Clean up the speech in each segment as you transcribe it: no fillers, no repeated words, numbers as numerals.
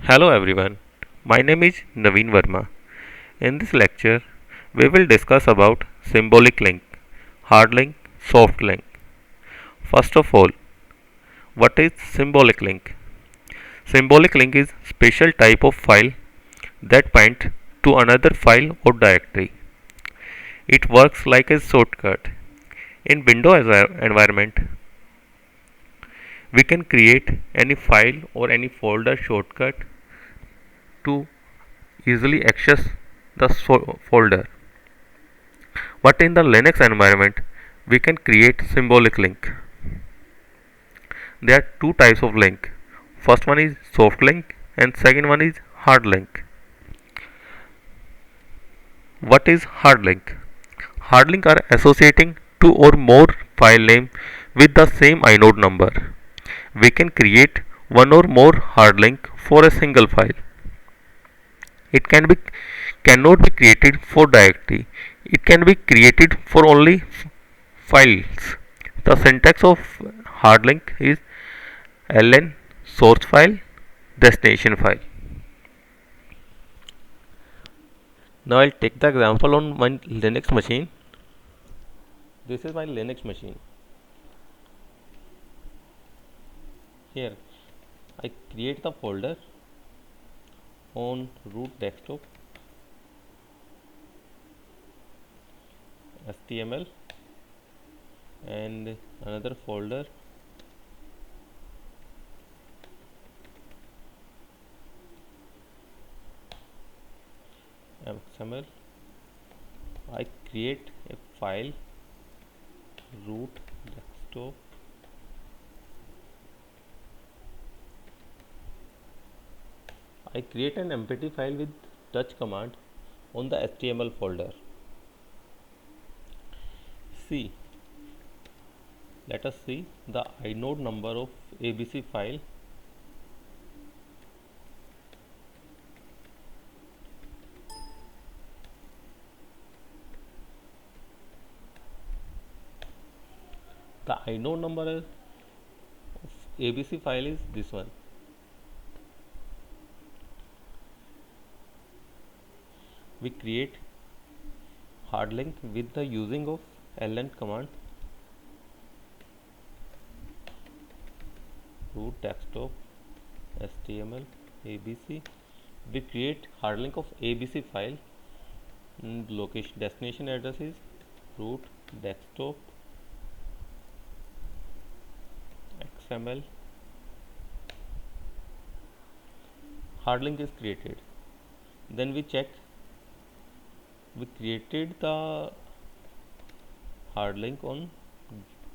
Hello everyone, my name is Naveen Verma. In this lecture, we will discuss about symbolic link, hard link, soft link. First of all, what is symbolic link? Symbolic link is special type of file that point to another file or directory. It works like a shortcut. In Windows environment, we can create any file or any folder shortcut to easily access the folder. But in the Linux environment, we can create symbolic link. There are two types of link. First one is soft link and second one is hard link. What is hard link? Hard link are associating two or more file name with the same inode number. We can create one or more hard link for a single file. It cannot be created for directory. It can be created for only files. The syntax of hard link is ln source file destination file. Now I'll take the example on my Linux machine. This is my Linux machine. Here I create the folder on root desktop html and another folder xml. I create a file root desktop I create an empty file with touch command on the html folder. See, let us see the inode number of abc file. The inode number of abc file is this one. We create hard link with the using of ln command root desktop html abc. We create hard link of abc file. Location destination address is root desktop xml. Hard link is created. Then we check. We created the hard link on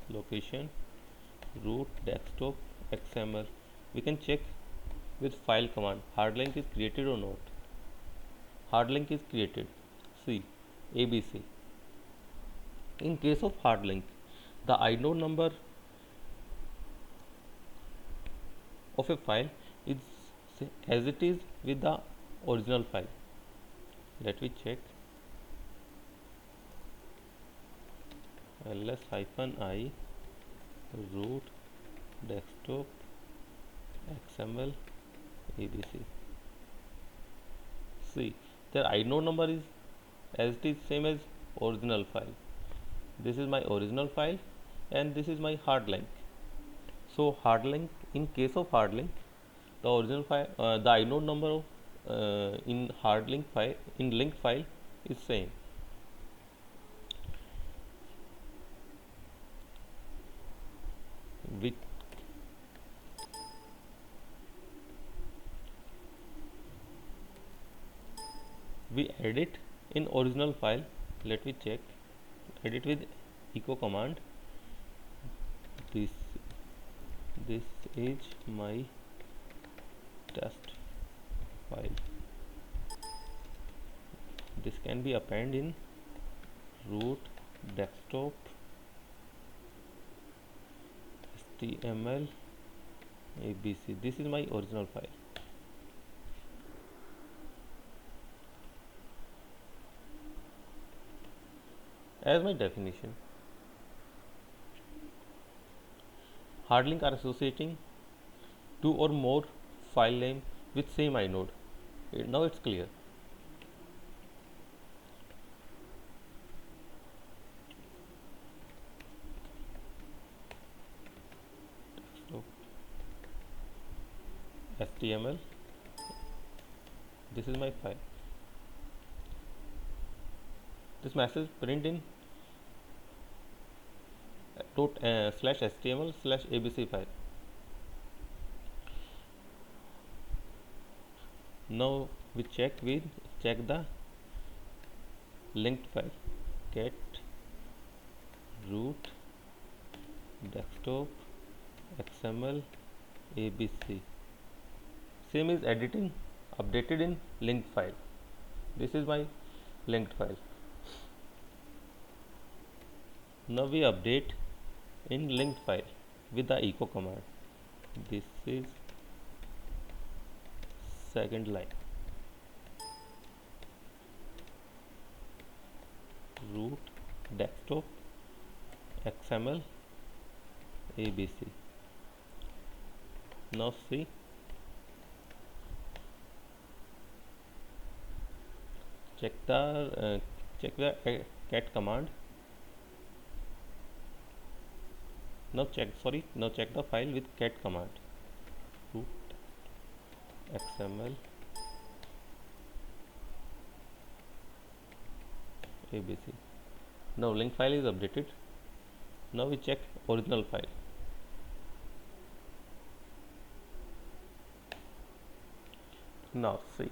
location root desktop xml. We can check with file command hard link is created or not. Hard link is created. See, abc. In case of hard link, the inode number of a file is as it is with the original file. Let me check. ls-i root desktop xml abc. See, their inode number is as it is same as original file. This is my original file and this is my hard link. So hard link, in case of hard link, the original file, the inode number of in hard link file, in linked file is same. We edit in original file. Let me check. Edit with echo command. This is my test file. This can be append in root desktop html abc. This is my original file. As my definition, hard link are associating two or more file name with same inode. Now it's clear. So HTML, this is my file. This message print in slash HTML slash ABC file. Now we check the linked file, get root desktop XML ABC. Same is updated in linked file. This is my linked file. Now we update in linked file with the echo command. This is second line. Root desktop XML ABC. Now see, check the cat command. Now check the file with cat command. Root XML ABC. Now link file is updated. Now we check original file. Now see,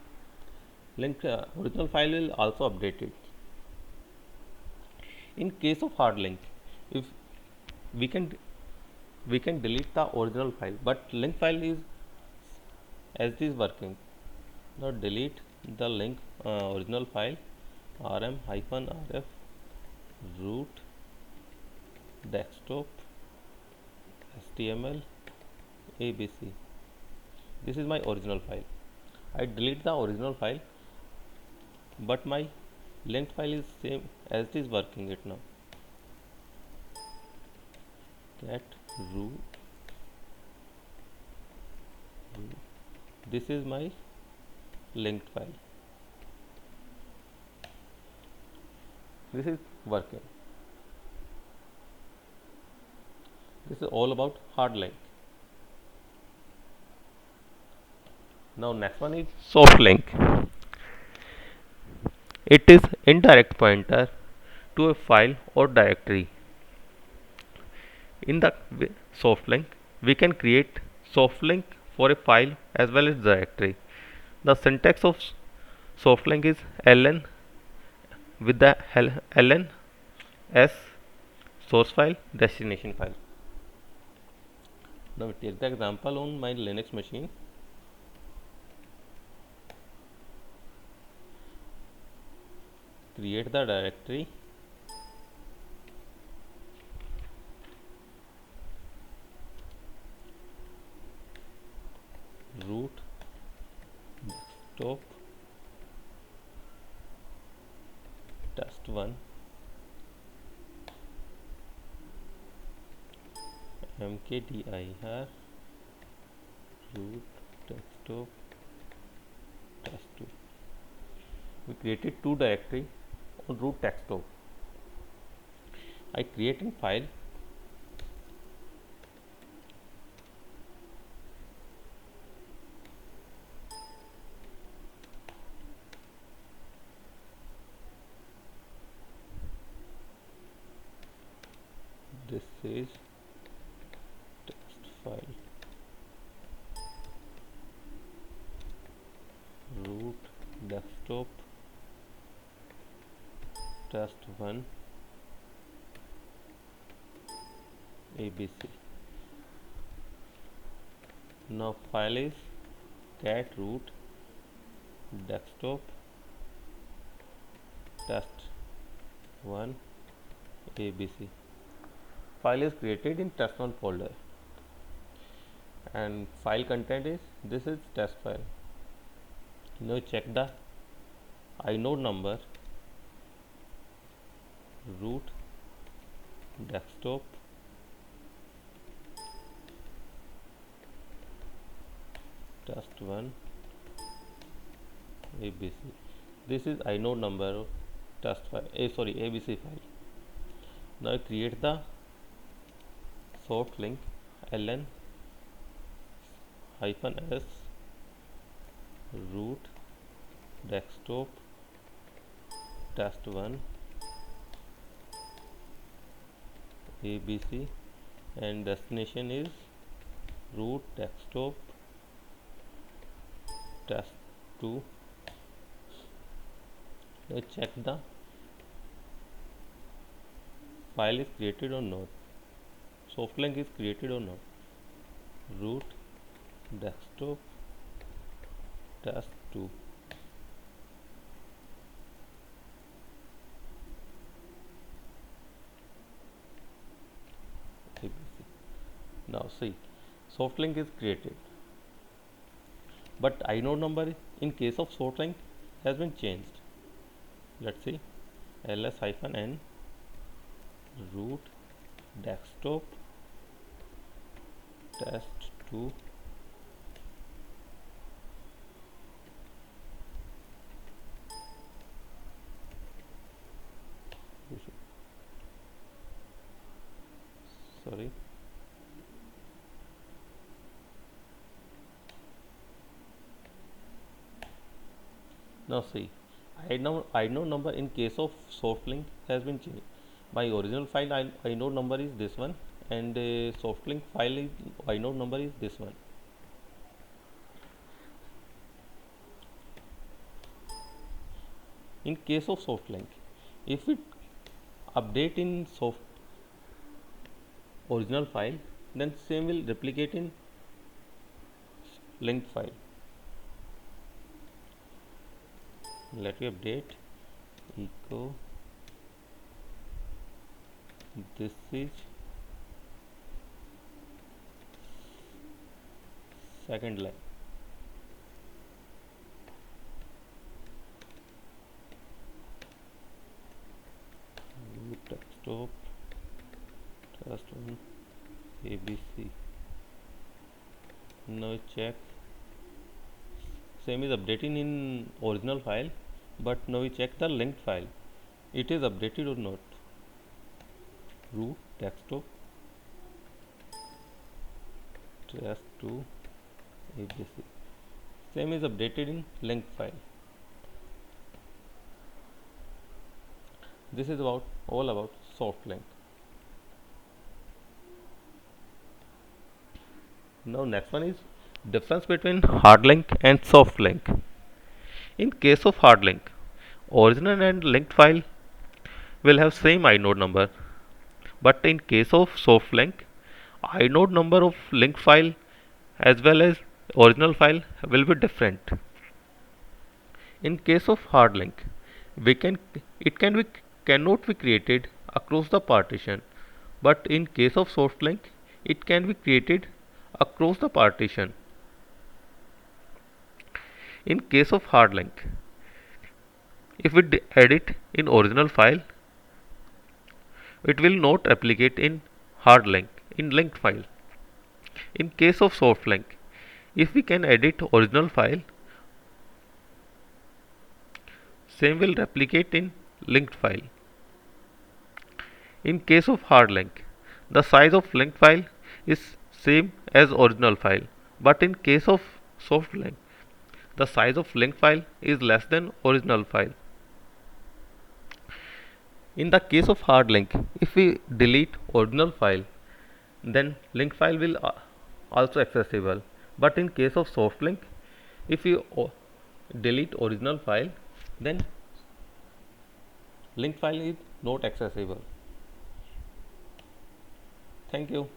original file will also updated. In case of hard link, if we can delete the original file, but link file is as it is working. Now delete the link original file rm-rf root desktop html abc. This is my original file. I delete the original file, but my linked file is same as it is working it now. Cat root. This is my linked file. This is working. This is all about hard link. Now next one is soft link. It is indirect pointer to a file or directory. In the soft link, we can create soft link for a file as well as directory. The syntax of soft link is ln with the ln s source file destination file. Now we take the example on my Linux machine. Create the directory root desktop test1 mkdir root desktop test2. We created two directory on root desktop. I create a file this is text file root desktop test1 abc. Now file is cat root desktop test1 abc. File is created in test1 folder and file content is this is test file. Now check the inode number root desktop test1 ABC. This is inode number of test file. ABC file. Now create the soft link ln -s root desktop test1 ABC and destination is root desktop test2. Let's check the file is created or not. Soft link is created or not. Root desktop test2. ABC. Now see, soft link is created, but inode number in case of soft link has been changed. Let's see, ls-n root desktop test2 sorry. Now see, inode number in case of soft link has been changed. My original file inode number is this one, and soft link file is inode number is this one. In case of soft link, if we update in soft original file, then same will replicate in linked file. Let me update echo, this is second line. Desktop test1 ABC. Now check, same is updating in original file, but now we check the linked file, it is updated or not. Root desktop test2 ABC, same is updated in linked file. This is all about soft link. Now next one is difference between hard link and soft link. In case of hard link, original and linked file will have same inode number, but in case of soft link, inode number of link file as well as original file will be different. In case of hard link, it cannot be created across the partition, but in case of soft link, it can be created across the partition. In case of hard link, if we edit in original file, it will not replicate in hard link in linked file. In case of soft link, if we can edit original file, same will replicate in linked file. In case of hard link, the size of linked file is same as original file, but in case of soft link, the size of linked file is less than original file. In the case of hard link, if we delete original file, then link file will also accessible, but in case of soft link, if you delete original file, then link file is not accessible. Thank you.